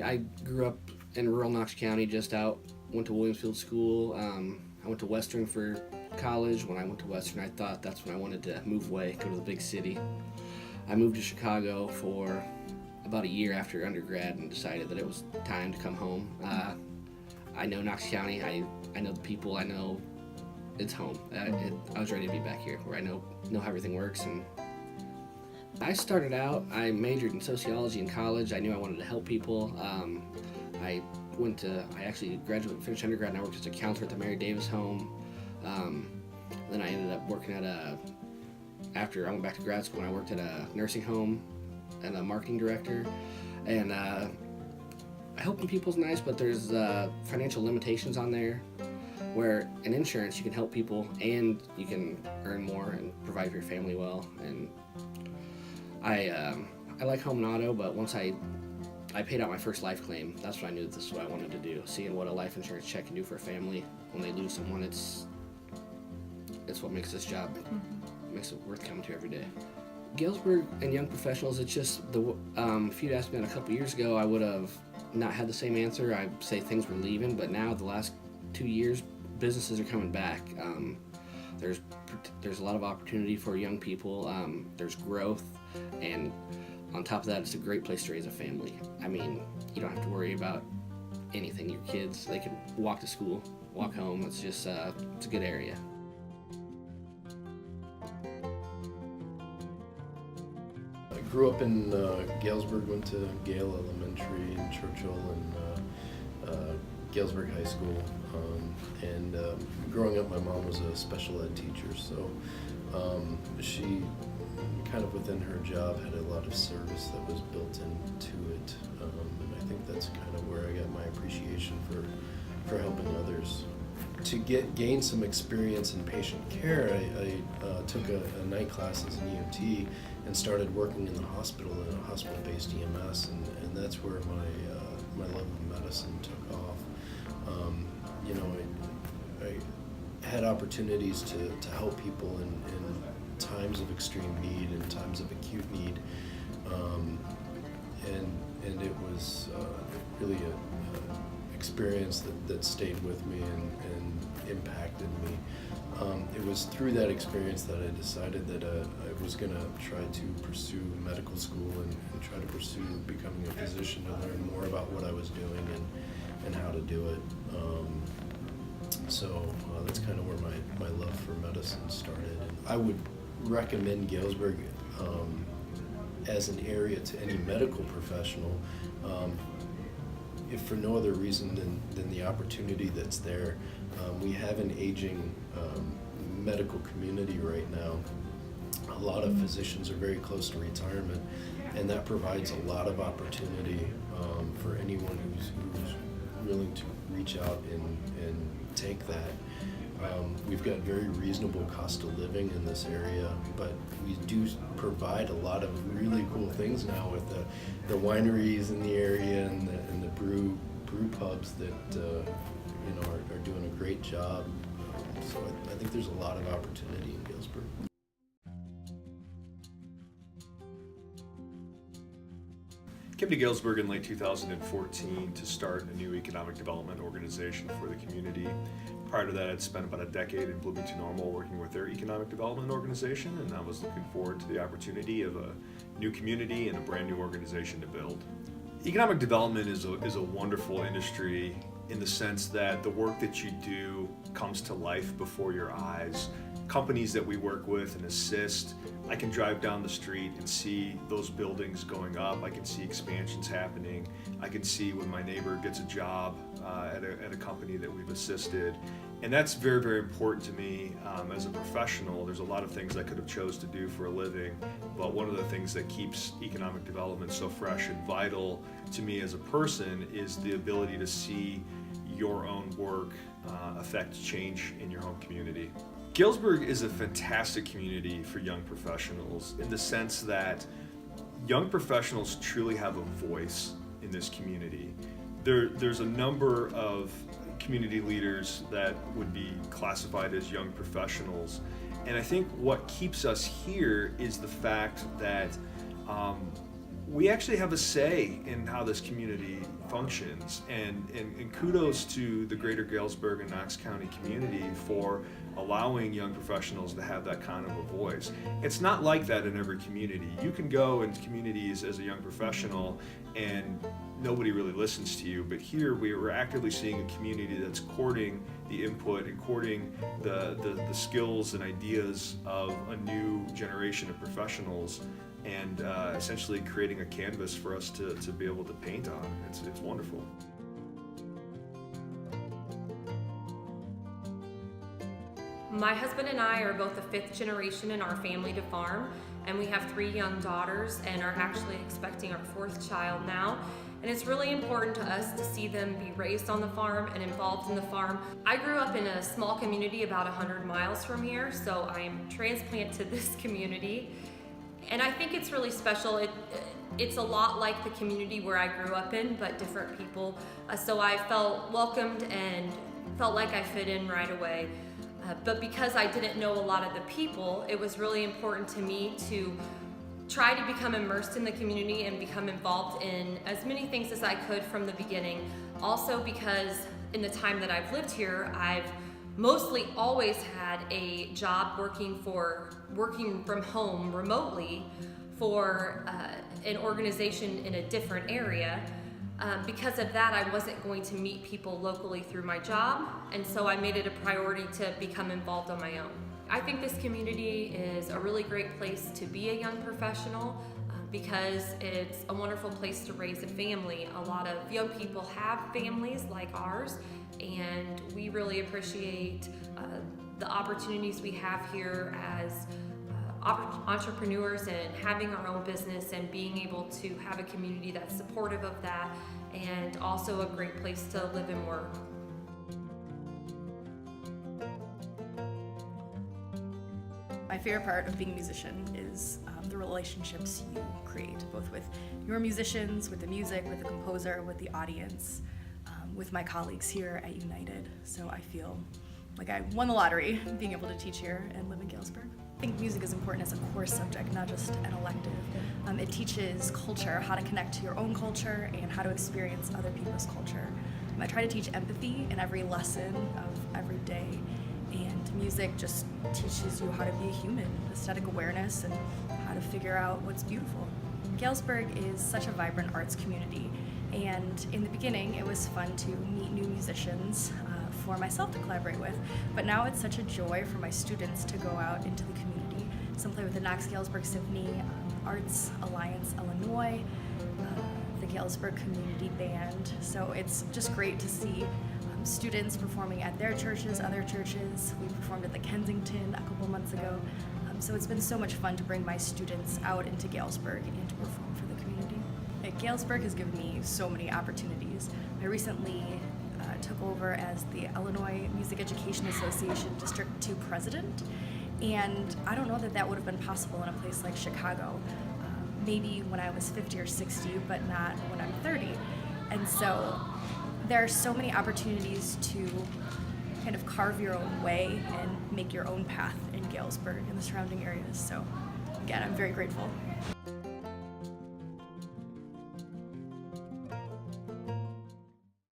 I grew up in rural Knox County, just out. Went to Williamsfield School. I went to Western for college. When I went to Western, I thought that's when I wanted to move away, go to the big city. I moved to Chicago for about a year after undergrad and decided that it was time to come home. I know Knox County. I know the people. I know it's home. I was ready to be back here, where I know how everything works. And I started out. I majored in sociology in college. I knew I wanted to help people. I actually graduated, finished undergrad, and I worked as a counselor at the Mary Davis home. Then I ended up working after I went back to grad school, and I worked at a nursing home and a marketing director. And helping people's nice, but there's financial limitations on there, where in insurance you can help people and you can earn more and provide for your family well. And I like home and auto, but once I paid out my first life claim, that's when I knew this is what I wanted to do. Seeing what a life insurance check can do for a family when they lose someone, it's what makes this job, makes it worth coming to every day. Galesburg and young professionals, it's just, if you'd asked me that a couple years ago, I would have not had the same answer. I'd say things were leaving, but now the last 2 years, businesses are coming back. There's a lot of opportunity for young people. There's growth, and on top of that, it's a great place to raise a family. I mean, you don't have to worry about anything. Your kids, they can walk to school, walk home. It's just, it's a good area. I grew up in Galesburg, went to Gale Elementary in Churchill and Galesburg High School. Growing up, my mom was a special ed teacher, so she kind of within her job had a lot of service that was built into it. And I think that's kind of where I got my appreciation for helping others. To gain some experience in patient care, I took a night class as an EMT and started working in the hospital in a hospital-based EMS, and that's where my love of medicine took off. I had opportunities to help people in times of extreme need and times of acute need, and it was really a experience that stayed with me and impacted me. It was through that experience that I decided that I was going to try to pursue medical school and try to pursue becoming a physician to learn more about what I was doing and how to do it. So that's kind of where my love for medicine started. And I would recommend Galesburg as an area to any medical professional, if for no other reason than the opportunity that's there. We have an aging medical community right now. A lot of physicians are very close to retirement, and that provides a lot of opportunity for anyone who's willing to reach out and take that. We've got very reasonable cost of living in this area, but we do provide a lot of really cool things now with the wineries in the area and the brew pubs that are doing a great job. So I think there's a lot of opportunity in Galesburg. Came to Galesburg in late 2014 to start a new economic development organization for the community. Prior to that, I'd spent about a decade in Bloomington Normal working with their economic development organization, and I was looking forward to the opportunity of a new community and a brand new organization to build. Economic development is a wonderful industry in the sense that the work that you do comes to life before your eyes. Companies that we work with and assist, I can drive down the street and see those buildings going up. I can see expansions happening. I can see when my neighbor gets a job at a company that we've assisted. And that's very, very important to me as a professional. There's a lot of things I could have chose to do for a living, but one of the things that keeps economic development so fresh and vital to me as a person is the ability to see your own work affect change in your home community. Galesburg is a fantastic community for young professionals in the sense that young professionals truly have a voice in this community. There's a number of community leaders that would be classified as young professionals, and I think what keeps us here is the fact that we actually have a say in how this community functions, and kudos to the greater Galesburg and Knox County community for allowing young professionals to have that kind of a voice. It's not like that in every community. You can go in communities as a young professional and nobody really listens to you, but here we're actively seeing a community that's courting the input and courting the skills and ideas of a new generation of professionals, and essentially creating a canvas for us to be able to paint on. It's wonderful. My husband and I are both the 5th generation in our family to farm, and we have 3 young daughters and are actually expecting our 4th child now. And it's really important to us to see them be raised on the farm and involved in the farm. I grew up in a small community about 100 miles from here, so I am transplant to this community. And I think it's really special. It's a lot like the community where I grew up in, but different people. So I felt welcomed and felt like I fit in right away. But because I didn't know a lot of the people, it was really important to me to try to become immersed in the community and become involved in as many things as I could from the beginning. Also because in the time that I've lived here, I've mostly always had a job working from home remotely for an organization in a different area. Because of that, I wasn't going to meet people locally through my job, and so I made it a priority to become involved on my own. I think this community is a really great place to be a young professional because it's a wonderful place to raise a family. A lot of young people have families like ours, and we really appreciate the opportunities we have here as entrepreneurs and having our own business and being able to have a community that's supportive of that, and also a great place to live and work. My favorite part of being a musician is the relationships you create, both with your musicians, with the music, with the composer, with the audience, with my colleagues here at United. So I feel like I won the lottery being able to teach here and live in Galesburg. I think music is important as a core subject, not just an elective. It teaches culture, how to connect to your own culture and how to experience other people's culture. I try to teach empathy in every lesson of every day, and music just teaches you how to be a human, aesthetic awareness, and how to figure out what's beautiful. Galesburg is such a vibrant arts community, and in the beginning it was fun to meet new musicians for myself to collaborate with, but now it's such a joy for my students to go out into the community. Some play with the Knox-Galesburg Symphony, Arts Alliance Illinois, the Galesburg Community Band. So it's just great to see students performing at their churches, other churches. We performed at the Kensington a couple months ago. So it's been so much fun to bring my students out into Galesburg and to perform for the community. Galesburg has given me so many opportunities. I recently took over as the Illinois Music Education Association District 2 president, and I don't know that that would have been possible in a place like Chicago. Maybe when I was 50 or 60, but not when I'm 30. And so there are so many opportunities to kind of carve your own way and make your own path in Galesburg and the surrounding areas. So again, I'm very grateful.